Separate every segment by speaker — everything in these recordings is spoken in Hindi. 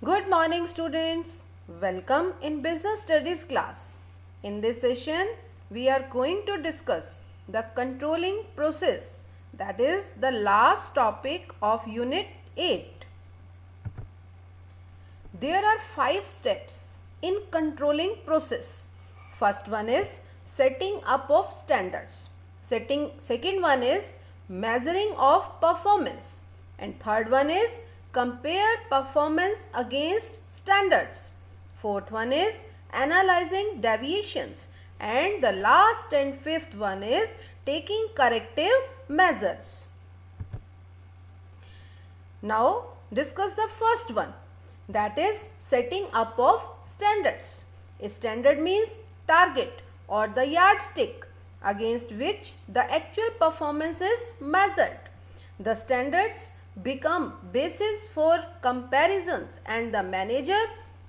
Speaker 1: Good morning students. Welcome in business studies class. In this session we are going to discuss the controlling process, that is the last topic of unit 8. There are 5 steps in controlling process. First one is setting up of standards. Second one is measuring of performance, and third one is compare performance against standards. Fourth one is analyzing deviations, and the last and fifth one is taking corrective measures. Now discuss the first one, that is setting up of standards. A standard means target or the yardstick against which the actual performance is measured. The standards become basis for comparisons and the manager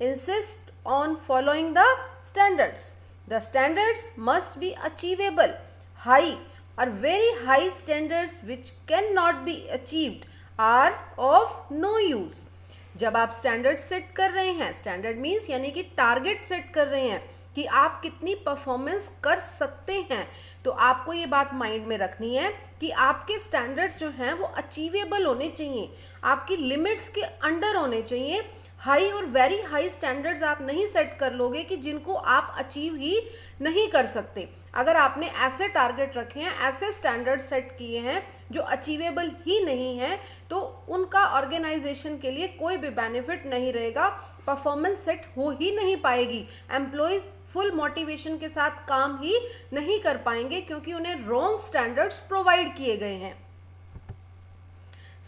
Speaker 1: insists on following the standards. The standards must be achievable. High or very high standards which cannot be achieved are of no use. जब आप स्टैंडर्ड सेट कर रहे हैं, स्टैंडर्ड मीन्स यानी कि टारगेट सेट कर रहे हैं कि आप कितनी परफॉर्मेंस कर सकते हैं, तो आपको ये बात माइंड में रखनी है कि आपके स्टैंडर्ड्स जो हैं वो अचीवेबल होने चाहिए, आपकी लिमिट्स के अंडर होने चाहिए. हाई और वेरी हाई स्टैंडर्ड्स आप नहीं सेट कर लोगे कि जिनको आप अचीव ही नहीं कर सकते. अगर आपने ऐसे टारगेट रखे हैं, ऐसे स्टैंडर्ड सेट किए हैं जो अचीवेबल ही नहीं है, तो उनका ऑर्गेनाइजेशन के लिए कोई भी बेनिफिट नहीं रहेगा, परफॉर्मेंस सेट हो ही नहीं पाएगी, एम्प्लॉयज फुल मोटिवेशन के साथ काम ही नहीं कर पाएंगे क्योंकि उन्हें रॉन्ग स्टैंडर्ड्स प्रोवाइड किए गए हैं.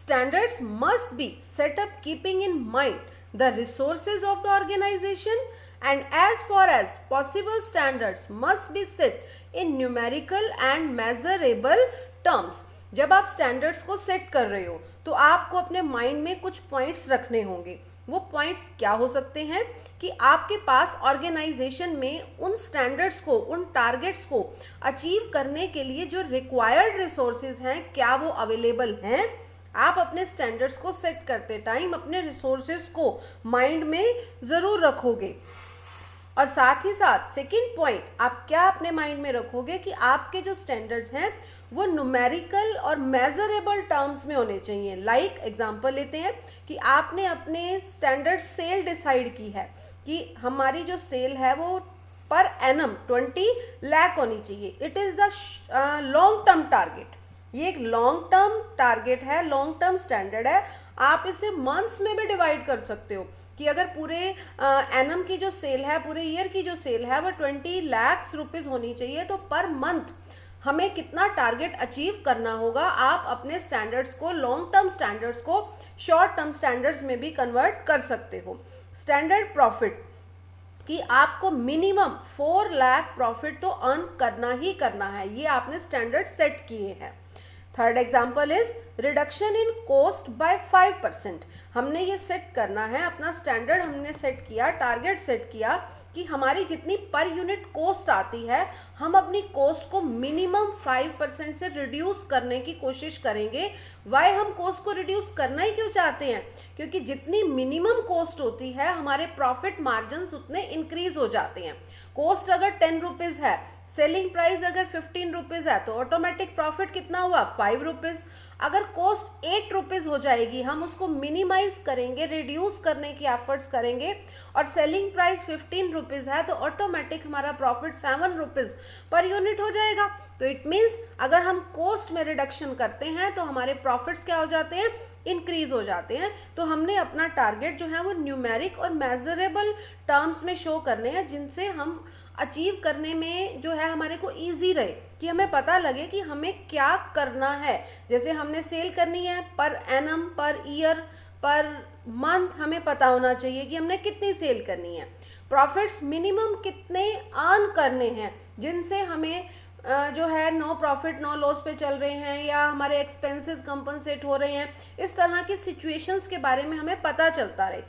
Speaker 1: Standards must be set up keeping in mind the resources of the organization, and as far as possible standards must be set in numerical and measurable terms. जब आप स्टैंडर्ड्स को सेट कर रहे हो तो आपको अपने माइंड में कुछ पॉइंट्स रखने होंगे. वो पॉइंट्स क्या हो सकते हैं कि आपके पास ऑर्गेनाइजेशन में उन स्टैंडर्ड्स को, उन टारगेट्स को अचीव करने के लिए जो रिक्वायर्ड रिसोर्सेज हैं, क्या वो अवेलेबल हैं. आप अपने स्टैंडर्ड्स को सेट करते टाइम अपने रिसोर्सेज को माइंड में जरूर रखोगे. और साथ ही साथ सेकंड पॉइंट आप क्या अपने माइंड में रखोगे कि आपके जो स्टैंडर्ड्स हैं वो न्यूमेरिकल और मेजरेबल टर्म्स में होने चाहिए. लाइक एग्जांपल लेते हैं कि आपने अपने स्टैंडर्ड सेल डिसाइड की है कि हमारी जो सेल है वो पर एनम 20 लाख होनी चाहिए. It is the long term target. ये एक लॉन्ग टर्म टारगेट है, लॉन्ग टर्म स्टैंडर्ड है. आप इसे मंथ्स में भी डिवाइड कर सकते हो कि अगर पूरे एनम की जो सेल है, पूरे ईयर की जो सेल है वो 20 लाख रुपीज होनी चाहिए, तो पर मंथ हमें कितना टारगेट अचीव करना होगा. आप अपने स्टैंडर्ड्स को, लॉन्ग टर्म स्टैंडर्ड्स को शॉर्ट टर्म स्टैंडर्ड्स में भी कन्वर्ट कर सकते हो. स्टैंडर्ड प्रॉफिट कि आपको मिनिमम 4 लाख प्रॉफिट तो अर्न करना ही करना है, ये आपने स्टैंडर्ड सेट किए हैं. Third example is reduction in cost by 5%. हमने ये सेट करना है, अपना स्टैंडर्ड हमने सेट किया, टारगेट सेट किया कि हमारी जितनी पर यूनिट कॉस्ट आती है हम अपनी कॉस्ट को मिनिमम 5% से रिड्यूस करने की कोशिश करेंगे. वाई हम कॉस्ट को रिड्यूस करना ही क्यों चाहते हैं? क्योंकि जितनी मिनिमम कॉस्ट होती है हमारे प्रॉफिट मार्जिन उतने इंक्रीज हो जाते हैं. कॉस्ट अगर 10 रुपीज है, सेलिंग प्राइस अगर 15 रुपीज है, तो ऑटोमेटिक प्रॉफिट कितना हुआ? 5 रुपीज. अगर कॉस्ट 8 रुपीज हो जाएगी, हम उसको मिनिमाइज करेंगे, रिड्यूस करने की एफर्ट्स करेंगे, और सेलिंग प्राइस 15 रुपीज है तो ऑटोमेटिक हमारा प्रॉफिट 7 रुपीज पर यूनिट हो जाएगा. तो इट मीन्स अगर हम कॉस्ट में रिडक्शन करते हैं तो हमारे प्रॉफिट्स क्या हो जाते हैं? इंक्रीज हो जाते हैं. तो हमने अपना टारगेट जो है वो न्यूमेरिक और मेजरेबल टर्म्स में शो करने हैं, जिनसे हम अचीव करने में जो है हमारे को इजी रहे, कि हमें पता लगे कि हमें क्या करना है. जैसे हमने सेल करनी है per annum, per year, per month हमें पता होना चाहिए कि हमने कितनी सेल करनी है. प्रॉफिट्स मिनिमम कितने अर्न करने हैं, जिनसे हमें जो है नो प्रॉफिट नो लॉस पे चल रहे हैं, या हमारे एक्सपेंसेस कंपनसेट हो रहे हैं. इस तरह की सिचुएशंस के बारे में हमें पता चलता रहे.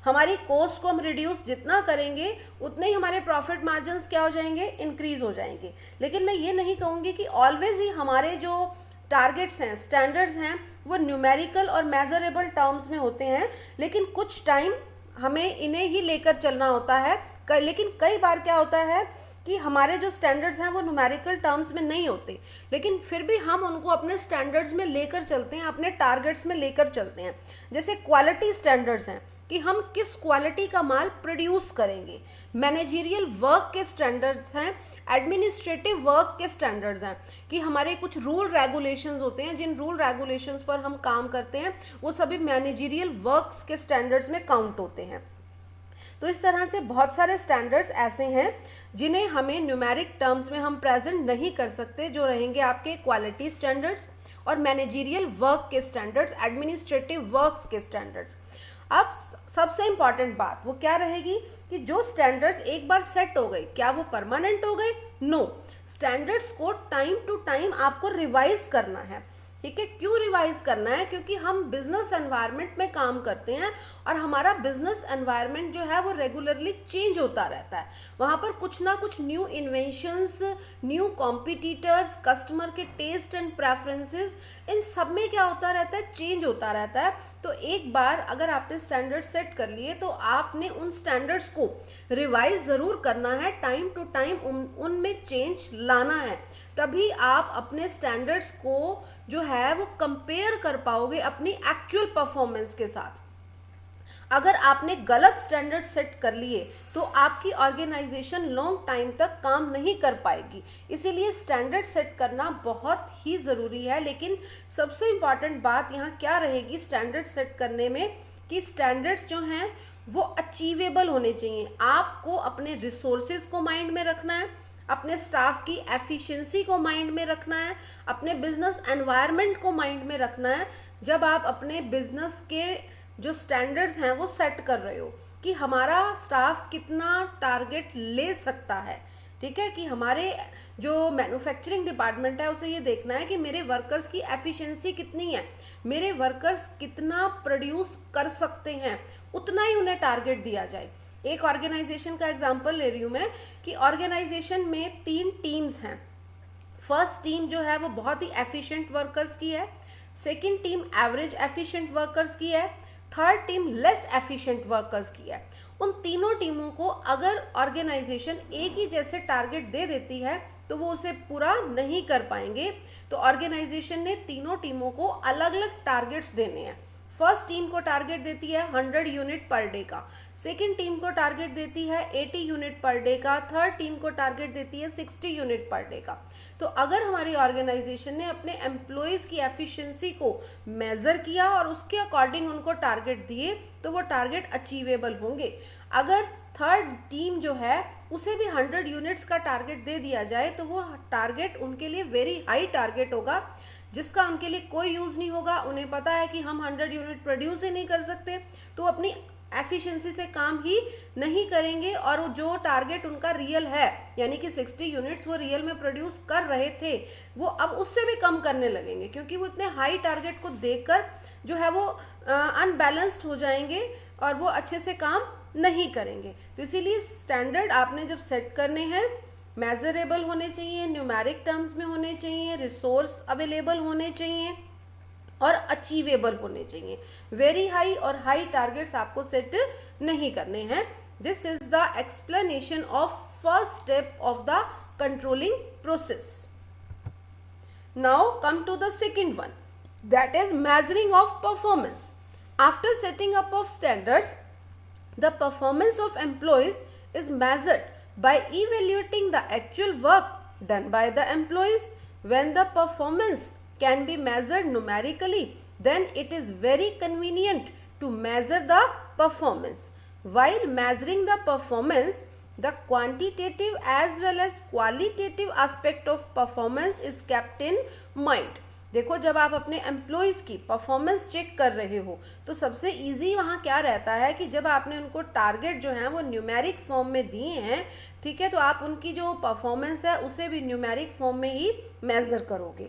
Speaker 1: हमारी कॉस्ट को हम रिड्यूस जितना करेंगे उतने ही हमारे प्रॉफिट मार्जिन्स क्या हो जाएंगे? इंक्रीज हो जाएंगे. लेकिन मैं ये नहीं कहूँगी कि ऑलवेज ही हमारे जो टारगेट्स हैं, स्टैंडर्ड्स हैं, वो न्यूमेरिकल और मेजरेबल टर्म्स में होते हैं, लेकिन कुछ टाइम हमें इन्हें ही लेकर चलना होता है। लेकिन कई बार क्या होता है कि हमारे जो स्टैंडर्ड्स हैं वो न्यूमेरिकल टर्म्स में नहीं होते, लेकिन फिर भी हम उनको अपने स्टैंडर्ड्स में लेकर चलते हैं, अपने टारगेट्स में लेकर चलते हैं। जैसे क्वालिटी स्टैंडर्ड्स हैं कि हम किस क्वालिटी का माल प्रोड्यूस करेंगे, मैनेजरियल वर्क के स्टैंडर्ड्स हैं, एडमिनिस्ट्रेटिव वर्क के स्टैंडर्ड्स हैं कि हमारे कुछ रूल रेगुलेशंस होते हैं, जिन रूल रेगुलेशंस पर हम काम करते हैं वो सभी मैनेजरियल वर्क्स के स्टैंडर्ड्स में काउंट होते हैं। तो इस तरह से बहुत सारे स्टैंडर्ड्स ऐसे हैं जिन्हें हमें न्यूमेरिक टर्म्स में हम प्रेजेंट नहीं कर सकते, जो रहेंगे आपके क्वालिटी स्टैंडर्ड्स और मैनेजरियल वर्क के स्टैंडर्ड्स, एडमिनिस्ट्रेटिव वर्क्स के स्टैंडर्ड्स। अब सबसे इंपॉर्टेंट बात वो क्या रहेगी कि जो स्टैंडर्ड्स एक बार सेट हो गए, क्या वो परमानेंट हो गए? नो, स्टैंडर्ड्स को टाइम टू टाइम आपको रिवाइज करना है। ठीक है, क्यों रिवाइज करना है? क्योंकि हम बिजनेस एनवायरनमेंट में काम करते हैं और हमारा बिजनेस एनवायरनमेंट जो है वो रेगुलरली चेंज होता रहता है। वहाँ पर कुछ ना कुछ new inventions, new competitors, customer के टेस्ट एंड प्रेफरेंसेस, इन सब में क्या होता रहता है? चेंज होता रहता है। तो एक बार अगर आपने स्टैंडर्ड सेट कर लिए तो आपने उन स्टैंडर्ड्स को रिवाइज ज़रूर करना है, टाइम टू टाइम उनमें चेंज लाना है, तभी आप अपने स्टैंडर्ड्स को जो है वो कंपेयर कर पाओगे अपनी एक्चुअल परफॉर्मेंस के साथ। अगर आपने गलत स्टैंडर्ड सेट कर लिए तो आपकी ऑर्गेनाइजेशन लॉन्ग टाइम तक काम नहीं कर पाएगी। इसीलिए स्टैंडर्ड सेट करना बहुत ही ज़रूरी है। लेकिन सबसे इम्पॉर्टेंट बात यहाँ क्या रहेगी स्टैंडर्ड सेट करने में, कि स्टैंडर्ड्स जो हैं वो अचीवेबल होने चाहिए। आपको अपने रिसोर्सेज को माइंड में रखना है, अपने स्टाफ की एफिशिएंसी को माइंड में रखना है, अपने बिजनेस एनवायरनमेंट को माइंड में रखना है जब आप अपने बिजनेस के जो स्टैंडर्ड्स हैं वो सेट कर रहे हो, कि हमारा स्टाफ कितना टारगेट ले सकता है। ठीक है, कि हमारे जो मैन्युफैक्चरिंग डिपार्टमेंट है उसे ये देखना है कि मेरे वर्कर्स की एफिशिएंसी कितनी है, मेरे वर्कर्स कितना प्रोड्यूस कर सकते हैं, उतना ही उन्हें टारगेट दिया जाए। एक ऑर्गेनाइजेशन का एग्जांपल ले रही हूँ मैं कि ऑर्गेनाइजेशन में 3 टीम्स हैं। फर्स्ट टीम जो है वो बहुत ही एफिशिएंट वर्कर्स की है, second team average efficient workers की है, third team less efficient workers की है। उन तीनों टीमों को अगर ऑर्गेनाइजेशन एक ही जैसे टारगेट दे देती है तो वो उसे पूरा नहीं कर पाएंगे। तो ऑर्गेनाइजेशन ने तीनों टीमों को अलग अलग टारगेट्स देने हैं। फर्स्ट टीम को टारगेट देती है 100 यूनिट पर डे का, सेकेंड टीम को टारगेट देती है 80 यूनिट पर डे का, थर्ड टीम को टारगेट देती है 60 यूनिट पर डे का। तो अगर हमारी ऑर्गेनाइजेशन ने अपने एम्प्लॉयज की एफिशिएंसी को मेजर किया और उसके अकॉर्डिंग उनको टारगेट दिए तो वो टारगेट अचीवेबल होंगे। अगर थर्ड टीम जो है उसे भी 100 यूनिट्स का टारगेट दे दिया जाए तो वो टारगेट उनके लिए वेरी हाई टारगेट होगा, जिसका उनके लिए कोई यूज नहीं होगा। उन्हें पता है कि हम 100 यूनिट प्रोड्यूस ही नहीं कर सकते, तो अपनी एफिशिएंसी से काम ही नहीं करेंगे और जो टारगेट उनका रियल है यानी कि 60 यूनिट्स वो रियल में प्रोड्यूस कर रहे थे वो अब उससे भी कम करने लगेंगे, क्योंकि वो इतने हाई टारगेट को देखकर जो है वो अनबैलेंस्ड हो जाएंगे और वो अच्छे से काम नहीं करेंगे। तो इसीलिए स्टैंडर्ड आपने जब सेट करने हैं मेजरेबल होने चाहिए, न्यूमेरिक टर्म्स में होने चाहिए, रिसोर्स अवेलेबल होने चाहिए और अचीवेबल होने चाहिए। वेरी हाई और हाई टारगेट्स आपको सेट नहीं करने हैं। This is the explanation of first step of the controlling process. Now come to the second one, that is measuring of performance. After setting up of standards, the performance of employees is measured by evaluating the actual work done by the employees. When the performance can be measured numerically, then it is very convenient to measure the performance. While measuring the performance, the quantitative as well as qualitative aspect of performance is kept in mind. देखो, जब आप अपने एम्प्लॉयज़ की परफॉर्मेंस चेक कर रहे हो तो सबसे इजी वहाँ क्या रहता है कि जब आपने उनको टारगेट जो है वो न्यूमेरिक फॉर्म में दिए हैं, ठीक है, तो आप उनकी जो परफॉर्मेंस है उसे भी न्यूमेरिक फॉर्म में ही मेजर करोगे।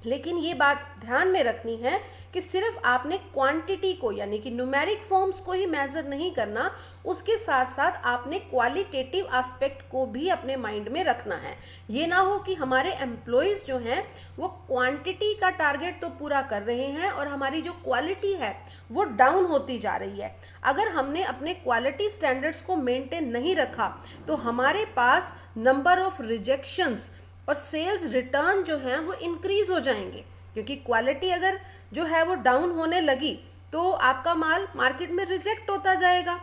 Speaker 1: लेकिन ये बात ध्यान में रखनी है कि सिर्फ आपने क्वांटिटी को यानी कि न्यूमेरिक फॉर्म्स को ही मेजर नहीं करना, उसके साथ साथ आपने क्वालिटेटिव एस्पेक्ट को भी अपने माइंड में रखना है। ये ना हो कि हमारे एम्प्लॉयज जो हैं वो क्वांटिटी का टारगेट तो पूरा कर रहे हैं और हमारी जो क्वालिटी है वो डाउन होती जा रही है। अगर हमने अपने क्वालिटी स्टैंडर्ड्स को मेंटेन नहीं रखा तो हमारे पास नंबर ऑफ रिजेक्शंस और सेल्स रिटर्न जो हैं वो इंक्रीज हो जाएंगे, क्योंकि क्वालिटी अगर जो है वो डाउन होने लगी तो आपका माल मार्केट में रिजेक्ट होता जाएगा,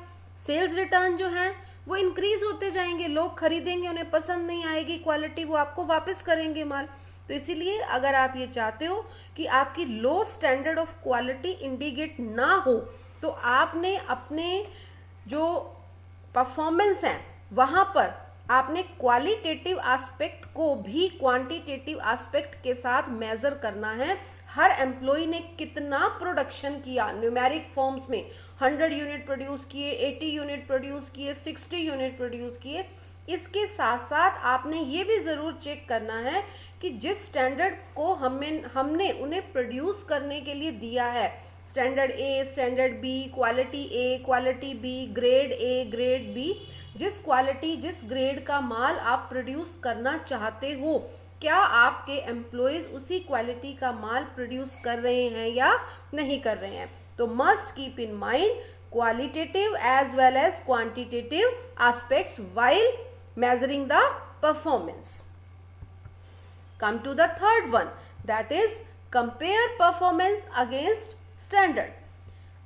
Speaker 1: सेल्स रिटर्न जो हैं वो इंक्रीज होते जाएंगे, लोग खरीदेंगे, उन्हें पसंद नहीं आएगी क्वालिटी, वो आपको वापस करेंगे माल। तो इसीलिए अगर आप ये चाहते हो कि आपकी लो स्टैंडर्ड ऑफ क्वालिटी इंडिकेट ना हो तो आपने अपने जो परफॉर्मेंस हैं वहाँ पर आपने क्वालिटेटिव एस्पेक्ट को भी क्वांटिटेटिव एस्पेक्ट के साथ मेजर करना है। हर एम्प्लॉय ने कितना प्रोडक्शन किया न्यूमेरिक फॉर्म्स में, 100 यूनिट प्रोड्यूस किए, 80 यूनिट प्रोड्यूस किए, 60 यूनिट प्रोड्यूस किए। इसके साथ साथ आपने ये भी ज़रूर चेक करना है कि जिस स्टैंडर्ड को हमने उन्हें प्रोड्यूस करने के लिए दिया है, standard A, standard B, quality A, quality B, grade A, grade B, जिस क्वालिटी जिस ग्रेड का माल आप प्रोड्यूस करना चाहते हो, क्या आपके एम्प्लॉयज उसी क्वालिटी का माल प्रोड्यूस कर रहे हैं या नहीं कर रहे हैं। तो must keep in mind qualitative as well as quantitative aspects while measuring the performance. Come to the third one, that is compare performance against standard.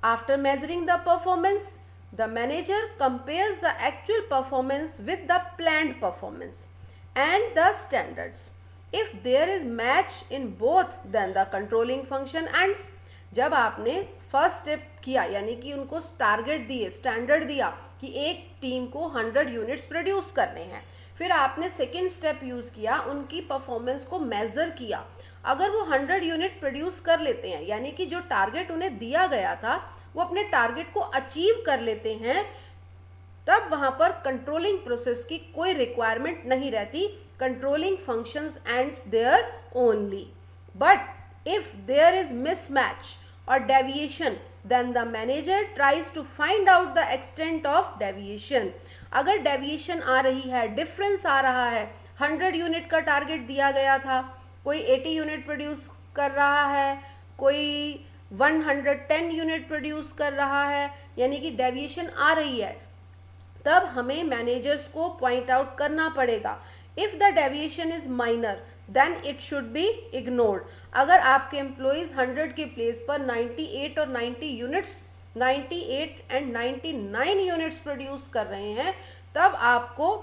Speaker 1: After measuring the performance, the manager compares the actual performance with the planned performance and the standards. If there is match in both, then the controlling function ends. जब आपने फर्स्ट स्टेप किया यानी कि उनको टारगेट दिए, स्टैंडर्ड दिया कि एक टीम को 100 यूनिट्स प्रोड्यूस करने हैं, फिर आपने सेकेंड स्टेप यूज किया, उनकी परफॉर्मेंस को मेजर किया। अगर वो 100 यूनिट प्रोड्यूस कर लेते हैं यानी कि जो टारगेट उन्हें दिया गया था वो अपने टारगेट को अचीव कर लेते हैं, तब वहां पर कंट्रोलिंग प्रोसेस की कोई रिक्वायरमेंट नहीं रहती। Controlling functions ends there only. But if there is mismatch or deviation, then the manager tries to find out the extent of deviation. अगर deviation आ रही है, difference आ रहा है, 100 यूनिट का टारगेट दिया गया था, कोई 80 यूनिट प्रोड्यूस कर रहा है, कोई 110 यूनिट प्रोड्यूस कर रहा है, यानी कि डेविएशन आ रही है, तब हमें मैनेजर्स को पॉइंट आउट करना पड़ेगा। If the deviation is minor then it should be ignored. अगर आपके एम्प्लॉयज 100 के प्लेस पर 98 और 90 यूनिट्स 98 एंड 99 यूनिट्स प्रोड्यूस कर रहे हैं, तब आपको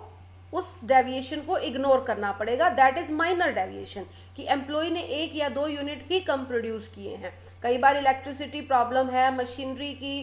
Speaker 1: उस डेविएशन को इग्नोर करना पड़ेगा। दैट इज माइनर डेविएशन, कि एम्प्लॉय ने 1 या 2 यूनिट ही कम प्रोड्यूस किए हैं। कई बार इलेक्ट्रिसिटी प्रॉब्लम है, मशीनरी की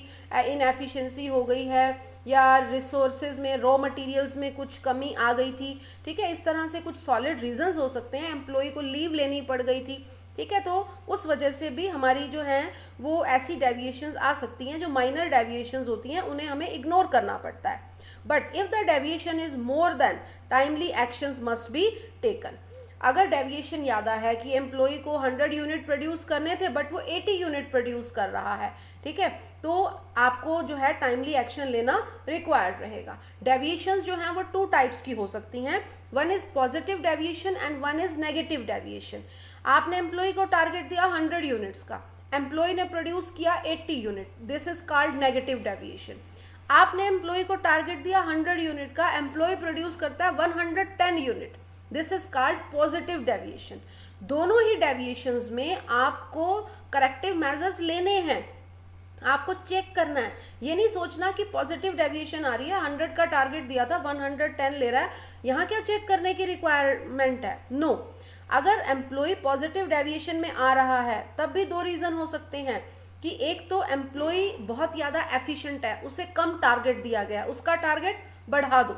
Speaker 1: इनएफिशिएंसी हो गई है, या रिसोर्सेज में, रॉ मटेरियल्स में कुछ कमी आ गई थी, ठीक है, इस तरह से कुछ सॉलिड रीजंस हो सकते हैं, एम्प्लॉय को लीव लेनी पड़ गई थी, ठीक है, तो उस वजह से भी हमारी जो है वो ऐसी डेविएशंस आ सकती हैं जो माइनर डेविएशंस होती हैं, उन्हें हमें इग्नोर करना पड़ता है। But if the deviation is more than, timely actions must be taken. अगर डेविएशन ज़्यादा है कि एम्प्लॉय को 100 यूनिट प्रोड्यूस करने थे बट वो 80 यूनिट प्रोड्यूस कर रहा है, ठीक है, तो आपको जो है टाइमली एक्शन लेना रिक्वायर्ड रहेगा। डेविएशंस जो हैं वो 2 टाइप्स की हो सकती हैं, one is positive deviation and one is negative deviation. आपने एम्प्लॉय को टारगेट दिया 100 यूनिट्स का, एम्प्लॉय ने प्रोड्यूस किया 80 unit, this is called negative deviation. आपने एम्प्लॉय को टारगेट दिया 100 यूनिट का, एम्प्लॉय प्रोड्यूस करता है 110 unit, this is called positive deviation. दोनों ही डेविएशंस में आपको करेक्टिव मेजर्स लेने हैं, आपको चेक करना है। ये नहीं सोचना कि पॉजिटिव डेविएशन आ रही है, 100 का टारगेट दिया था 110 ले रहा है, यहाँ क्या चेक करने की रिक्वायरमेंट है, नो। अगर एम्प्लॉय पॉजिटिव डेविएशन में आ रहा है तब भी 2 रीजन हो सकते हैं, कि एक तो एम्प्लॉय बहुत ज़्यादा एफिशिएंट है, उसे कम टारगेट दिया गया, उसका टारगेट बढ़ा दो,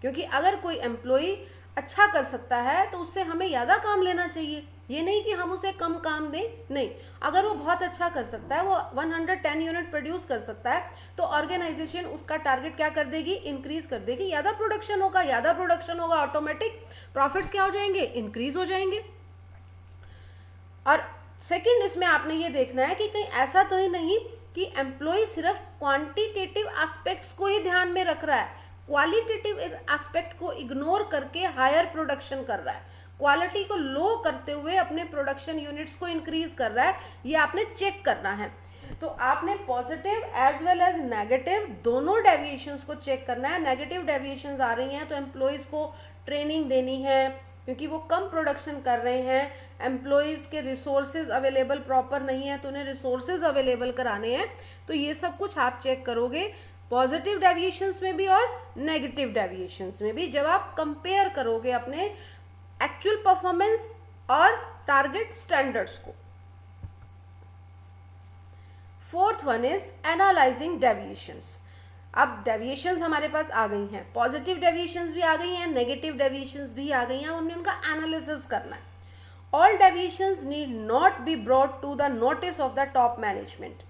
Speaker 1: क्योंकि अगर कोई एम्प्लॉय अच्छा कर सकता है तो उससे हमें ज़्यादा काम लेना चाहिए, ये नहीं कि हम उसे कम काम दें, नहीं। अगर वो बहुत अच्छा कर सकता है, वो 110 यूनिट प्रोड्यूस कर सकता है, तो ऑर्गेनाइजेशन उसका टारगेट क्या कर देगी, इंक्रीज कर देगी। ज़्यादा प्रोडक्शन होगा, ऑटोमेटिक प्रॉफिट्स क्या हो जाएंगे, इंक्रीज हो जाएंगे। और सेकंड, इसमें आपने ये देखना है कि कहीं ऐसा तो ही नहीं कि एम्प्लॉय सिर्फ क्वांटिटेटिव एस्पेक्ट्स को ही ध्यान में रख रहा है, क्वालिटेटिव एस्पेक्ट को इग्नोर करके हायर प्रोडक्शन कर रहा है, क्वालिटी को लो करते हुए अपने प्रोडक्शन यूनिट्स को इंक्रीज कर रहा है, ये आपने चेक करना है। तो आपने positive as well as negative दोनों डेविएशंस को चेक करना है। नेगेटिव डेविएशंस आ रही हैं तो एम्प्लॉयज को ट्रेनिंग देनी है, क्योंकि वो कम प्रोडक्शन कर रहे हैं, एम्प्लॉयज के रिसोर्सेज अवेलेबल प्रॉपर नहीं है तो उन्हें रिसोर्सेज अवेलेबल कराने हैं। तो ये सब कुछ आप चेक करोगे पॉजिटिव डेविएशंस में भी और नेगेटिव डेविएशंस में भी, जब आप कंपेयर करोगे अपने एक्चुअल परफॉर्मेंस और टारगेट स्टैंडर्ड्स को। Fourth one is analysing deviations. अब डेविएशंस हमारे पास आ गई हैं, पॉजिटिव डेविएशंस भी आ गई हैं, नेगेटिव डेविएशंस भी आ गई हैं, अब हमने उनका एनालिसिस करना है। All deviations need not be brought to the notice of the top management.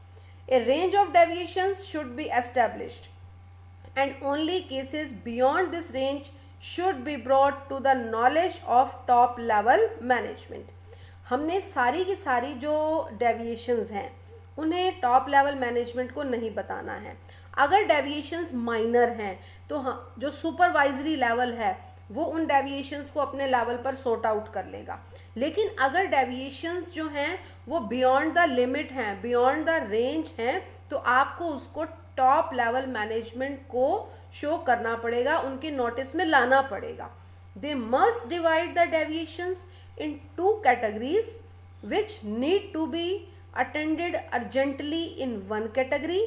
Speaker 1: A range of deviations should be established, and only cases beyond this range should be brought to the knowledge of top level management. हमने सारी की सारी जो deviations हैं उन्हें टॉप लेवल मैनेजमेंट को नहीं बताना है। अगर डेविएशंस माइनर हैं तो जो सुपरवाइजरी लेवल है वो उन डेविएशंस को अपने लेवल पर सॉर्ट आउट कर लेगा। लेकिन अगर डेविएशंस जो हैं वो बियॉन्ड द लिमिट हैं, बियॉन्ड द रेंज हैं, तो आपको उसको टॉप लेवल मैनेजमेंट को शो करना पड़ेगा, उनके नोटिस में लाना पड़ेगा। They must divide the deviations in 2 categories which need to be attended urgently in one category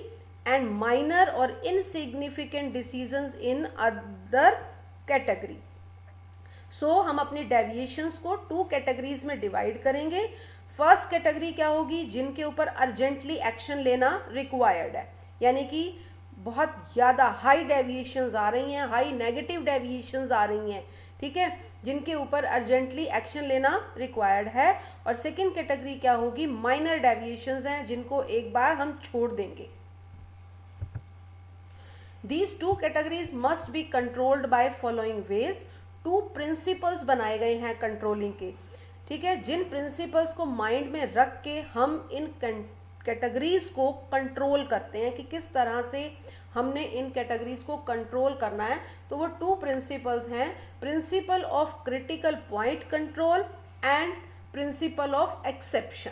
Speaker 1: and minor or insignificant decisions in other category. So हम अपनी डेविएशंस को 2 कैटेगरीज में डिवाइड करेंगे। फर्स्ट कैटेगरी क्या होगी, जिनके ऊपर अर्जेंटली एक्शन लेना रिक्वायर्ड है, यानी कि बहुत ज़्यादा हाई डेविएशंस आ रही हैं, हाई नेगेटिव डेविएशंस आ रही हैं, ठीक है, जिनके ऊपर अर्जेंटली एक्शन लेना रिक्वायर्ड है। और सेकंड कैटेगरी क्या होगी, माइनर डेविएशंस हैं, जिनको एक बार हम छोड़ देंगे। These 2 categories must be controlled by following ways. 2 principles बनाए गए हैं कंट्रोलिंग के, ठीक है, जिन प्रिंसिपल्स को माइंड में रख के हम इन कैटेगरीज को कंट्रोल करते हैं कि किस तरह से हमने इन कैटेगरीज को कंट्रोल करना है। तो वो 2 प्रिंसिपल्स हैं, principle of critical point control and principle of exception.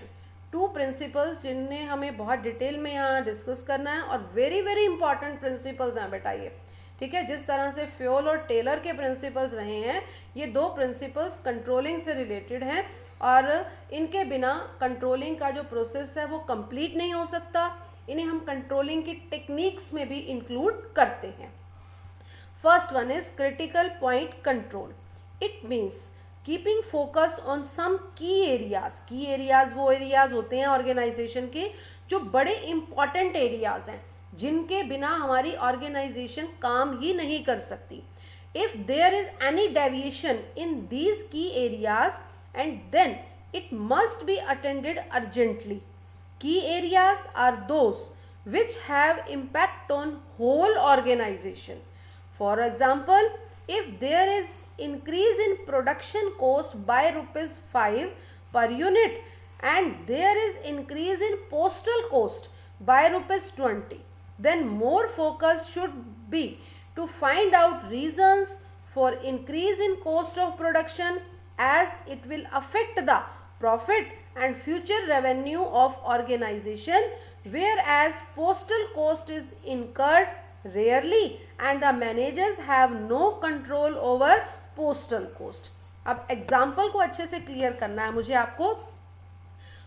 Speaker 1: 2 principles जिन्हें हमें बहुत डिटेल में यहाँ डिस्कस करना है और वेरी वेरी इंपॉर्टेंट प्रिंसिपल्स हैं बेटा ये, ठीक है। जिस तरह से फ्योल और टेलर के प्रिंसिपल्स रहे हैं, ये 2 प्रिंसिपल्स कंट्रोलिंग से रिलेटेड हैं और इनके बिना कंट्रोलिंग का जो प्रोसेस है वो कंप्लीट नहीं हो सकता। इन्हें हम कंट्रोलिंग की टेक्निक्स में भी इंक्लूड करते हैं। First one is critical point control. It means keeping focus on some key areas. की एरियाज वो एरियाज होते हैं ऑर्गेनाइजेशन के जो बड़े इंपॉर्टेंट एरियाज हैं, जिनके बिना हमारी ऑर्गेनाइजेशन काम ही नहीं कर सकती। If there is any deviation in these key areas and then it must be attended urgently. Key areas are those which have impact on whole organization. For example, if there is increase in production cost by ₹5 per unit and there is increase in postal cost by ₹20, then more focus should be to find out reasons for increase in cost of production, as it will affect the profit and future revenue of organization, whereas postal cost is incurred rarely and the managers have no control over postal cost. अब एग्जाम्पल को अच्छे से क्लियर करना है मुझे आपको।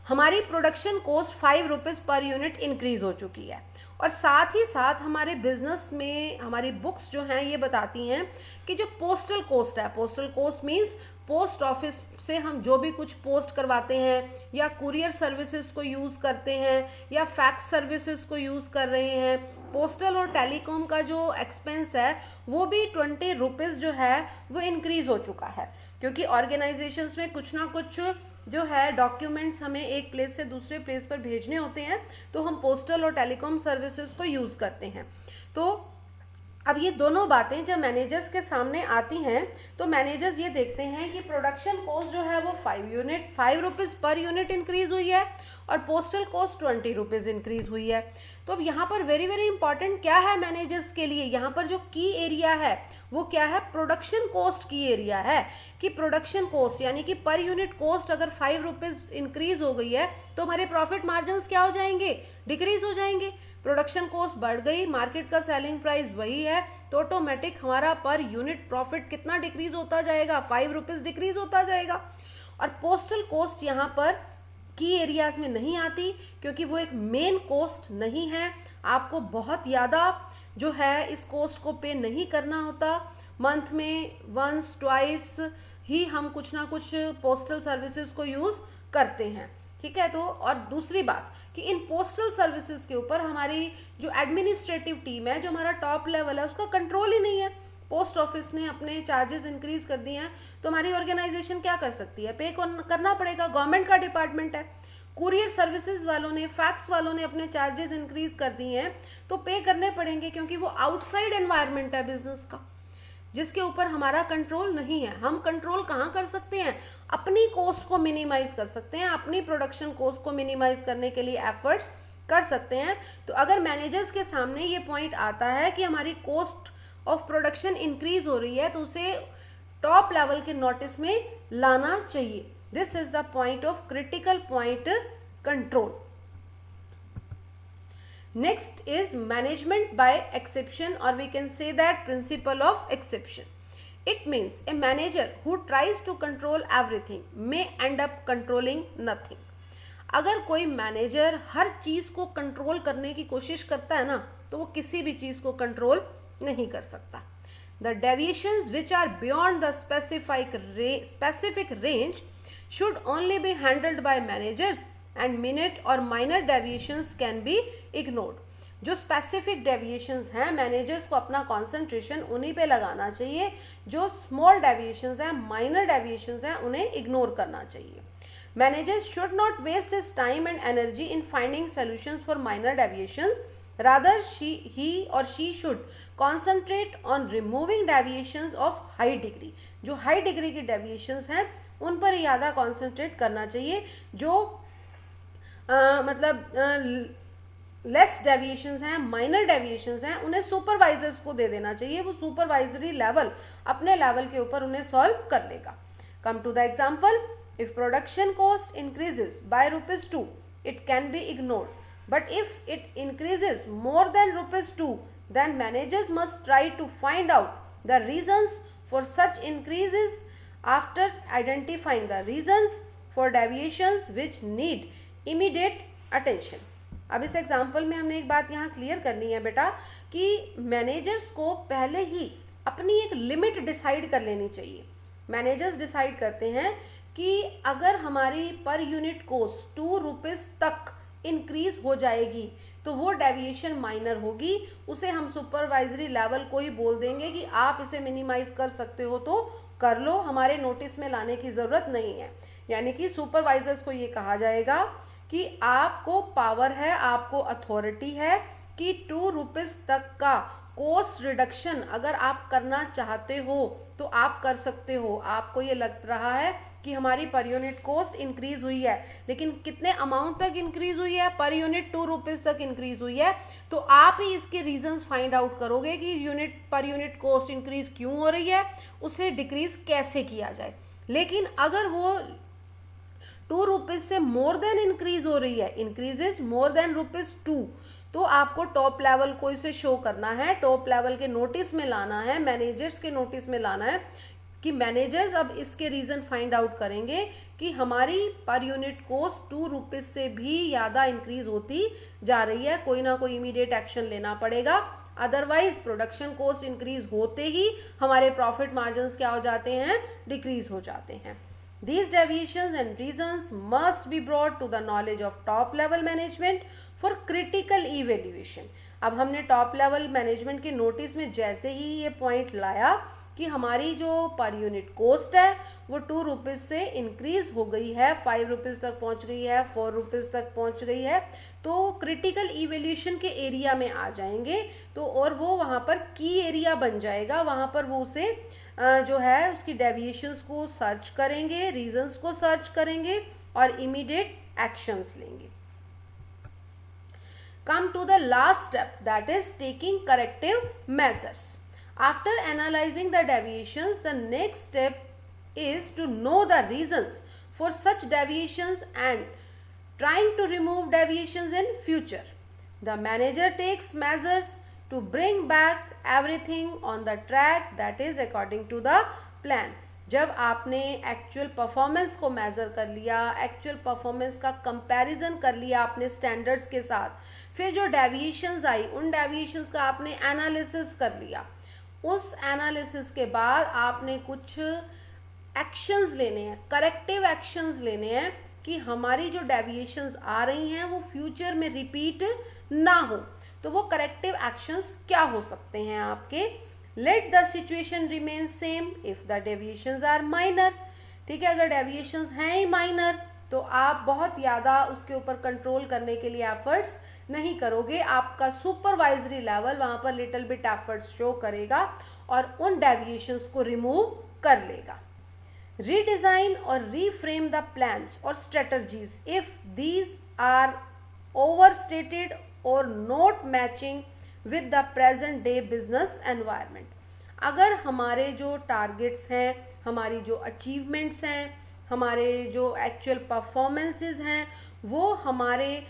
Speaker 1: हमारी production cost ₹5 per unit increase हो चुकी है और साथ ही साथ हमारे बिजनेस में हमारी बुक्स जो हैं ये बताती हैं कि जो पोस्टल कॉस्ट है, postal cost means post office से हम जो भी कुछ पोस्ट करवाते हैं या कुरियर सर्विसेज को यूज़ करते हैं या फैक्स सर्विसेज को यूज़ कर रहे हैं, पोस्टल और टेलीकॉम का जो एक्सपेंस है वो भी ₹20 जो है वो इंक्रीज हो चुका है, क्योंकि ऑर्गेनाइजेशंस में कुछ ना कुछ जो है डॉक्यूमेंट्स हमें एक प्लेस से दूसरे प्लेस पर भेजने होते हैं, तो हम पोस्टल और टेलीकॉम सर्विसेज को यूज़ करते हैं। तो अब ये दोनों बातें जब मैनेजर्स के सामने आती हैं तो मैनेजर्स ये देखते हैं कि प्रोडक्शन कॉस्ट जो है वो 5 रुपीज़ पर यूनिट इंक्रीज हुई है और पोस्टल कॉस्ट 20 रुपीज़ इंक्रीज हुई है। तो अब यहाँ पर वेरी वेरी इंपॉर्टेंट क्या है मैनेजर्स के लिए, यहाँ पर जो की एरिया है वो क्या है, प्रोडक्शन कॉस्ट की एरिया है। कि प्रोडक्शन कॉस्ट यानी कि पर यूनिट कॉस्ट अगर 5 रुपीज़ इंक्रीज हो गई है तो हमारे प्रॉफिट मार्जिन क्या हो जाएंगे, डिक्रीज हो जाएंगे। प्रोडक्शन कॉस्ट बढ़ गई, मार्केट का सेलिंग प्राइस वही है, तो ऑटोमेटिक हमारा पर यूनिट प्रॉफिट कितना डिक्रीज होता जाएगा, 5 रुपीज़ डिक्रीज होता जाएगा। और पोस्टल कॉस्ट यहाँ पर की एरियाज में नहीं आती क्योंकि वो एक मेन कॉस्ट नहीं है, आपको बहुत ज़्यादा जो है इस कॉस्ट को पे नहीं करना होता। मंथ में वंस ट्वाइस ही हम कुछ ना कुछ पोस्टल सर्विसेज को यूज़ करते हैं, ठीक है। तो और दूसरी बात कि इन पोस्टल सर्विसेज के ऊपर हमारी जो एडमिनिस्ट्रेटिव टीम है, जो हमारा टॉप लेवल है, उसका कंट्रोल ही नहीं है। पोस्ट ऑफिस ने अपने चार्जेस इंक्रीज कर दिए हैं तो हमारी ऑर्गेनाइजेशन क्या कर सकती है, पे करना पड़ेगा, गवर्नमेंट का डिपार्टमेंट है। कुरियर सर्विसेज वालों ने, फैक्स वालों ने अपने चार्जेस इंक्रीज कर दिए हैं तो पे करने पड़ेंगे क्योंकि वो आउटसाइड एनवायरनमेंट है बिजनेस का, जिसके ऊपर हमारा कंट्रोल नहीं है। हम कंट्रोल कहाँ कर सकते हैं, अपनी कॉस्ट को मिनिमाइज कर सकते हैं, अपनी प्रोडक्शन कॉस्ट को मिनिमाइज करने के लिए एफर्ट्स कर सकते हैं। तो अगर मैनेजर्स के सामने ये पॉइंट आता है कि हमारी कॉस्ट ऑफ प्रोडक्शन इंक्रीज हो रही है तो उसे टॉप लेवल के नोटिस में लाना चाहिए। This is the point of critical point control. Next is management by exception, or we can say that principle of exception. It means a manager who tries to control everything may end up controlling nothing. अगर कोई मैनेजर हर चीज़ को कंट्रोल करने की कोशिश करता है ना तो वो किसी भी चीज़ को कंट्रोल नहीं कर सकता। The deviations which are beyond the specific range should only be handled by managers and minute or minor deviations can be ignored. जो स्पेसिफिक डेविएशंस हैं मैनेजर्स को अपना कंसंट्रेशन उन्हीं पे लगाना चाहिए, जो स्मॉल डेविएशंस हैं, माइनर डेविएशंस हैं, उन्हें इग्नोर करना चाहिए। Managers should not waste his time and energy in finding solutions for minor deviations, rather he or she should concentrate on removing deviations of high degree. जो हाई डिग्री की डेविएशंस हैं उन पर ज़्यादा कॉन्सेंट्रेट करना चाहिए। जो मतलब लेस डेविएशंस हैं, माइनर डेविएशंस हैं, उन्हें सुपरवाइजर्स को दे देना चाहिए, वो सुपरवाइजरी लेवल अपने लेवल के ऊपर उन्हें सॉल्व कर लेगा। Come to the example, if production cost increases by ₹2 it can be ignored, but if it increases more than ₹2 then managers must try to find out the reasons for such increases. After identifying the reasons for deviations which need immediate attention. अब इस एग्जाम्पल में हमने एक बात यहाँ क्लियर करनी है बेटा कि मैनेजर्स को पहले ही अपनी एक लिमिट डिसाइड कर लेनी चाहिए। मैनेजर्स डिसाइड करते हैं कि अगर हमारी पर यूनिट कॉस्ट 2 रुपीज़ तक इंक्रीज हो जाएगी तो वो डेविएशन माइनर होगी, उसे हम सुपरवाइजरी लेवल को ही बोल देंगे कि आप इसे मिनिमाइज कर सकते हो तो कर लो, हमारे नोटिस में लाने की ज़रूरत नहीं है। यानी कि सुपरवाइजर्स को ये कहा जाएगा कि आपको पावर है, आपको अथॉरिटी है कि 2 रुपीज़ तक का कॉस्ट रिडक्शन अगर आप करना चाहते हो तो आप कर सकते हो। आपको ये लग रहा है कि हमारी पर यूनिट कॉस्ट इंक्रीज हुई है, लेकिन कितने अमाउंट तक इंक्रीज हुई है, पर यूनिट 2 रुपीज़ तक इंक्रीज हुई है, तो आप ही इसके रीजंस फाइंड आउट करोगे कि पर यूनिट कॉस्ट इंक्रीज क्यों हो रही है, उसे डिक्रीज कैसे किया जाए। लेकिन अगर वो 2 रुपीज़ से मोर देन इंक्रीज हो रही है, इंक्रीजेस मोर देन ₹2, तो आपको टॉप लेवल को इसे शो करना है, टॉप लेवल के नोटिस में लाना है, मैनेजर्स के नोटिस में लाना है कि मैनेजर्स अब इसके रीज़न फाइंड आउट करेंगे कि हमारी पर यूनिट कॉस्ट 2 रुपीज़ से भी ज़्यादा इंक्रीज होती जा रही है, कोई ना कोई इमीडिएट एक्शन लेना पड़ेगा। अदरवाइज प्रोडक्शन कॉस्ट इंक्रीज होते ही हमारे प्रॉफिट मार्जिन्स क्या हो जाते हैं, डिक्रीज हो जाते हैं। These deviations and reasons must be brought to the knowledge of top level management for critical evaluation. अब हमने टॉप लेवल मैनेजमेंट के नोटिस में जैसे ही ये पॉइंट लाया कि हमारी जो पर यूनिट कॉस्ट है वो 2 रुपीज़ से इंक्रीज हो गई है, 5 रुपीज़ तक पहुंच गई है, 4 रुपीज़ तक पहुंच गई है, तो क्रिटिकल इवैल्यूएशन के एरिया में आ जाएंगे, तो और वो वहाँ पर की एरिया बन जाएगा, वहाँ पर वो उसे जो है उसकी डेविएशंस को सर्च करेंगे, रीजंस को सर्च करेंगे और इमीडिएट एक्शंस लेंगे. Come to the last step, that is taking corrective measures. After analyzing the deviations, the next step is to know the reasons for such deviations and trying to remove deviations in future. The manager takes measures to bring back everything on the track, that is according to the plan. जब आपने एक्चुअल परफॉर्मेंस को मेजर कर लिया, एक्चुअल परफॉर्मेंस का कंपैरिजन कर लिया आपने स्टैंडर्ड्स के साथ, फिर जो डेविएशंस आई उन डेविएशंस का आपने एनालिसिस कर लिया. उस एनालिसिस के बाद आपने कुछ एक्शंस लेने हैं, करेक्टिव एक्शंस लेने हैं कि हमारी जो डेविएशंस आ रही हैं वो फ्यूचर में रिपीट ना हो. तो वो करेक्टिव एक्शंस क्या हो सकते हैं आपके? Let the situation remain same if the deviations are minor. ठीक है, अगर डेविएशंस हैं ही माइनर तो आप बहुत ज़्यादा उसके ऊपर कंट्रोल करने के लिए एफर्ट्स नहीं करोगे. आपका सुपरवाइजरी लेवल वहाँ पर लिटिल बिट एफर्ट्स शो करेगा और उन डेविएशंस को रिमूव कर लेगा. रीडिज़ाइन और रीफ्रेम द प्लान्स और strategies if these are overstated और not matching with the present day business environment. अगर हमारे जो टारगेट्स हैं, हमारी जो अचीवमेंट्स हैं, हमारे जो एक्चुअल परफॉर्मेंसेस हैं, वो हमारे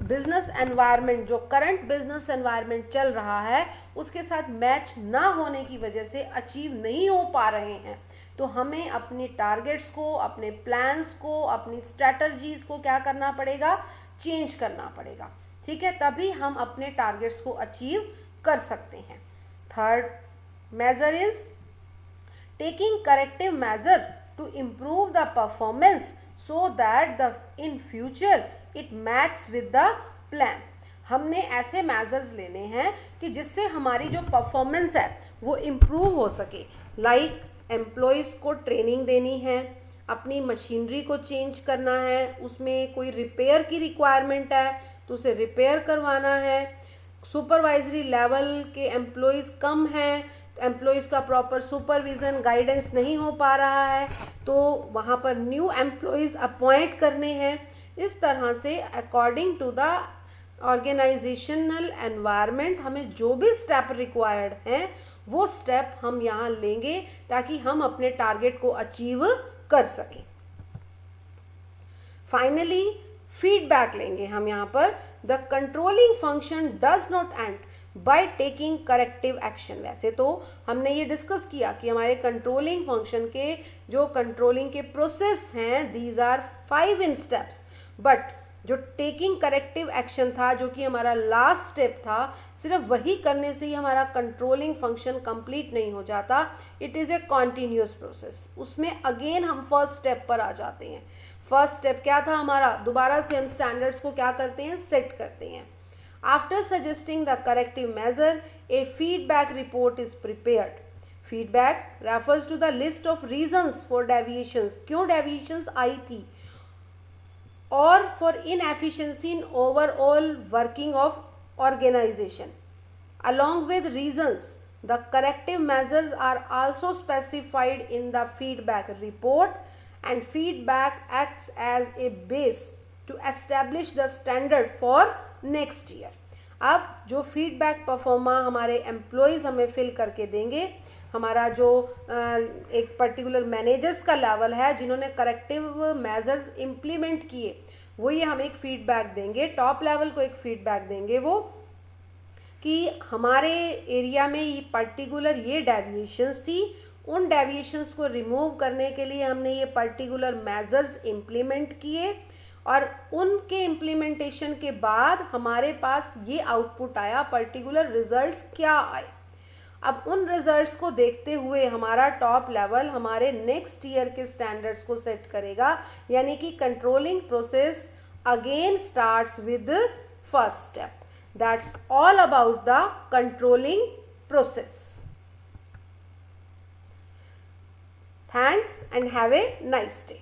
Speaker 1: बिजनेस एनवायरनमेंट, जो करंट बिजनेस एनवायरनमेंट चल रहा है, उसके साथ मैच ना होने की वजह से अचीव नहीं हो पा रहे हैं, तो हमें अपने टारगेट्स को, अपने प्लान्स को, अपनी स्ट्रेटजीज को क्या करना पड़ेगा? चेंज करना पड़ेगा. ठीक है, तभी हम अपने टारगेट्स को अचीव कर सकते हैं. Third measure is taking corrective measure to improve the performance so that the in future it match with the plan. हमने ऐसे मेजर्स लेने हैं कि जिससे हमारी जो परफॉर्मेंस है वो इम्प्रूव हो सके. लाइक एम्प्लॉयज़ को ट्रेनिंग देनी है, अपनी मशीनरी को चेंज करना है, उसमें कोई रिपेयर की रिक्वायरमेंट है तो उसे रिपेयर करवाना है. सुपरवाइजरी लेवल के एम्प्लॉयज़ कम हैं, एम्प्लॉयज़ का प्रॉपर सुपरविज़न गाइडेंस नहीं हो पा रहा है, तो वहाँ पर न्यू एम्प्लॉयज़ अपॉइंट करने हैं. इस तरह से according to the organisational environment हमें जो भी स्टेप रिक्वायर्ड हैं वो स्टेप हम यहाँ लेंगे ताकि हम अपने टारगेट को अचीव कर सकें. फाइनली फीडबैक लेंगे हम यहाँ पर. The controlling function does not and by taking corrective action. वैसे तो हमने ये डिस्कस किया कि हमारे कंट्रोलिंग फंक्शन के जो कंट्रोलिंग के प्रोसेस हैं, these are 5 in steps, but जो टेकिंग करेक्टिव एक्शन था, जो कि हमारा लास्ट स्टेप था, सिर्फ वही करने से ही हमारा कंट्रोलिंग फंक्शन कंप्लीट नहीं हो जाता. It is a continuous process. उसमें अगेन हम फर्स्ट स्टेप पर आ जाते हैं. फर्स्ट स्टेप क्या था हमारा? दोबारा से हम स्टैंडर्ड्स को क्या करते हैं? सेट करते हैं. After suggesting the corrective measure a feedback report is prepared. Feedback refers to the list of reasons for deviations, क्यों डेविएशंस आई थी, और for inefficiency in overall working of organization. Along with reasons, the corrective measures are also specified in the feedback report, and feedback acts as a base to establish the standard for next year. अब जो फीडबैक परफॉर्मा हमारे एम्प्लॉयज़ हमें फिल करके देंगे, हमारा जो एक पर्टिकुलर मैनेजर्स का लेवल है जिन्होंने करेक्टिव मेजर्स इम्प्लीमेंट किए, वो ये हमें एक फीडबैक देंगे. टॉप लेवल को एक फीडबैक देंगे वो कि हमारे एरिया में ये पर्टिकुलर ये डेविएशंस थी, उन डेविएशंस को रिमूव करने के लिए हमने ये पर्टिकुलर मेजर्स इम्प्लीमेंट किए, और उनके इम्प्लीमेंटेशन के बाद हमारे पास ये आउटपुट आया, पर्टिकुलर रिजल्ट्स क्या आए. अब उन रिजल्ट्स को देखते हुए हमारा टॉप लेवल हमारे नेक्स्ट ईयर के स्टैंडर्ड्स को सेट करेगा. यानी कि controlling process again starts with first step. That's all about the controlling process. Thanks and have a nice day.